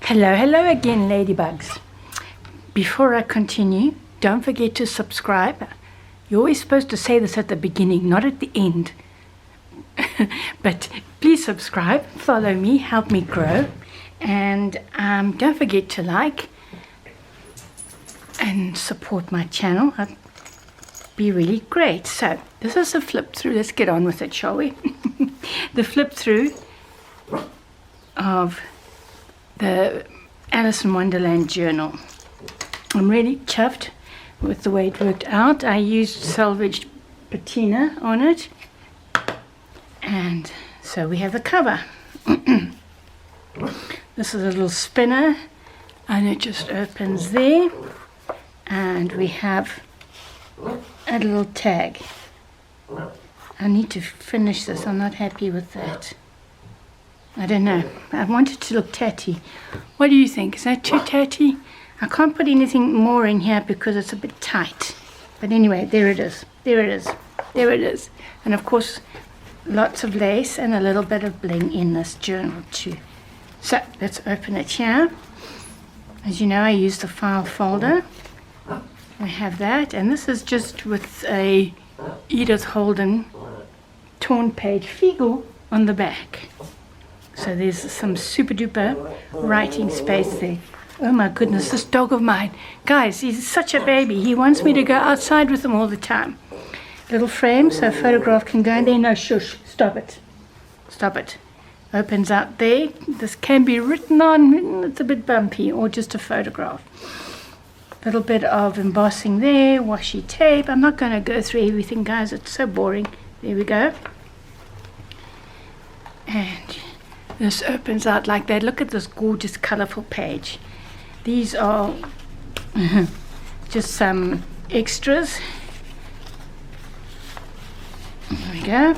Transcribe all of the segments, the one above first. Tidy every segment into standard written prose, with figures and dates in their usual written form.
Hello, hello again, ladybugs. Before I continue, don't forget to subscribe. You're always supposed to say this at the beginning, not at the end. But please subscribe, follow me, help me grow. And don't forget to like and support my channel. That'd be really great. So this is a flip through. Let's get on with it, shall we? The flip through of the Alice in Wonderland journal. I'm really chuffed with the way it worked out. I used salvaged patina on it, and so we have the cover. This is a little spinner, and it just opens there, and we have a little tag. I need to finish this. I'm not happy with that. I don't know. I want it to look tatty. What do you think? Is that too tatty? I can't put anything more in here because it's a bit tight. But anyway, there it is. There it is. There it is. And of course, lots of lace and a little bit of bling in this journal too. So let's open it here. As you know, I use the file folder. We have that. And this is just with a Edith Holden torn page Fiegel on the back. So there's some super duper writing space there. Oh my goodness, this dog of mine. Guys, he's such a baby. He wants me to go outside with him all the time. Little frame so a photograph can go in there. No, shush, stop it. Stop it. Opens out there. This can be written on. It's a bit bumpy, or just a photograph. Little bit of embossing there, washi tape. I'm not going to go through everything, guys. It's so boring. There we go. And this opens out like that. Look at this gorgeous colorful page. These are just some extras. There we go.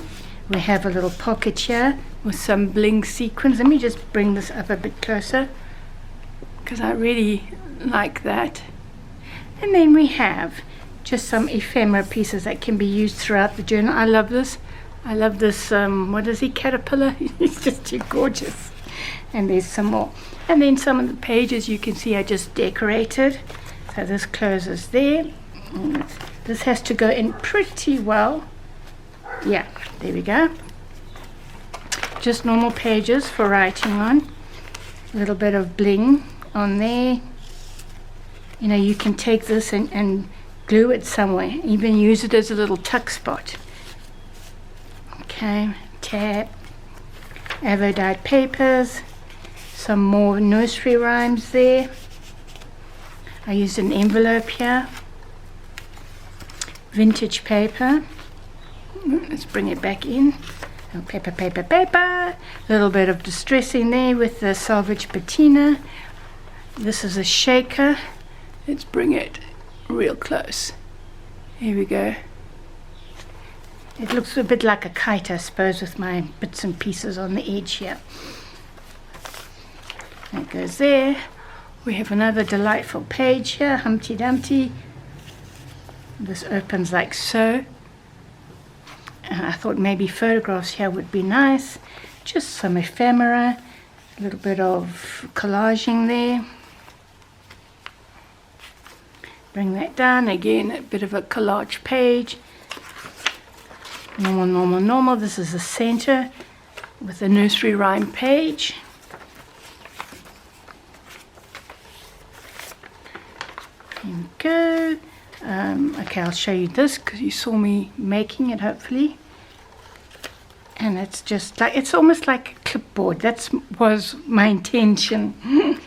We have a little pocket here with some bling sequins. Let me just bring this up a bit closer because I really like that. And then we have just some ephemera pieces that can be used throughout the journal. I love this. I love this, what is he, caterpillar? He's just too gorgeous. And there's some more. And then some of the pages you can see are just decorated. So this closes there. And this has to go in pretty well. Yeah, there we go. Just normal pages for writing on. A little bit of bling on there. You know, you can take this and glue it somewhere. Even use it as a little tuck spot. Okay, tab, avo dyed papers, some more nursery rhymes there. I used an envelope here, vintage paper. Let's bring it back in. Oh, paper, paper, paper. A little bit of distressing there with the salvage patina. This is a shaker. Let's bring it real close. Here we go. It looks a bit like a kite, I suppose, with my bits and pieces on the edge here. That goes there. We have another delightful page here, Humpty Dumpty. This opens like so. I thought maybe photographs here would be nice. Just some ephemera, a little bit of collaging there. Bring that down again, a bit of a collage page. Normal, normal, normal. This is the center with a nursery rhyme page. Here we go. Okay, I'll show you this because you saw me making it, hopefully. And it's just like, it's almost like a clipboard. That was my intention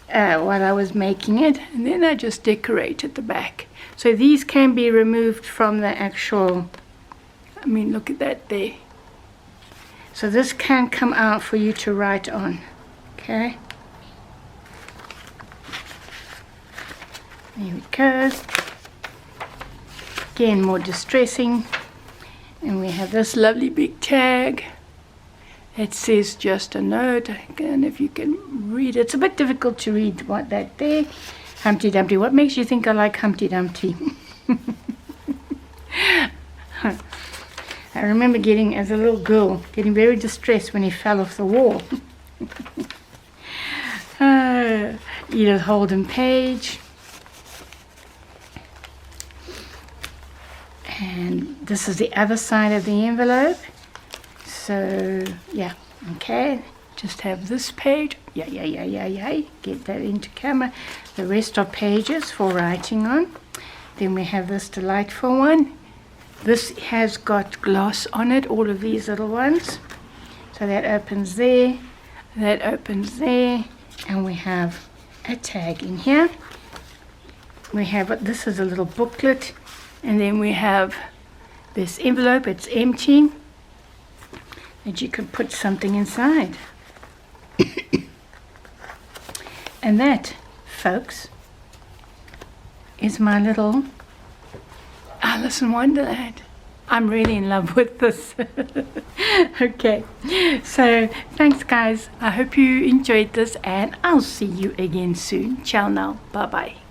while I was making it. And then I just decorated the back. So these can be removed from the actual, I mean, look at that there. So this can come out for you to write on, okay? There we go. Again, more distressing. And we have this lovely big tag. It says just a note. Again, if you can read it. It's a bit difficult to read what that there. Humpty Dumpty. What makes you think I like Humpty Dumpty? I remember getting, as a little girl, getting very distressed when he fell off the wall. Edith Holden page. And this is the other side of the envelope. So, yeah, okay. Just have this page. Yeah. Get that into camera. The rest are pages for writing on. Then we have this delightful one. This has got gloss on it, all of these little ones. So that opens there, that opens there, and we have a tag in here. We have, this is a little booklet, and then we have this envelope. It's empty, and you can put something inside. And that, folks, is my little Alice in Wonderland. I'm really in love with this. Okay, so thanks guys. I hope you enjoyed this, and I'll see you again soon. Ciao now. Bye bye.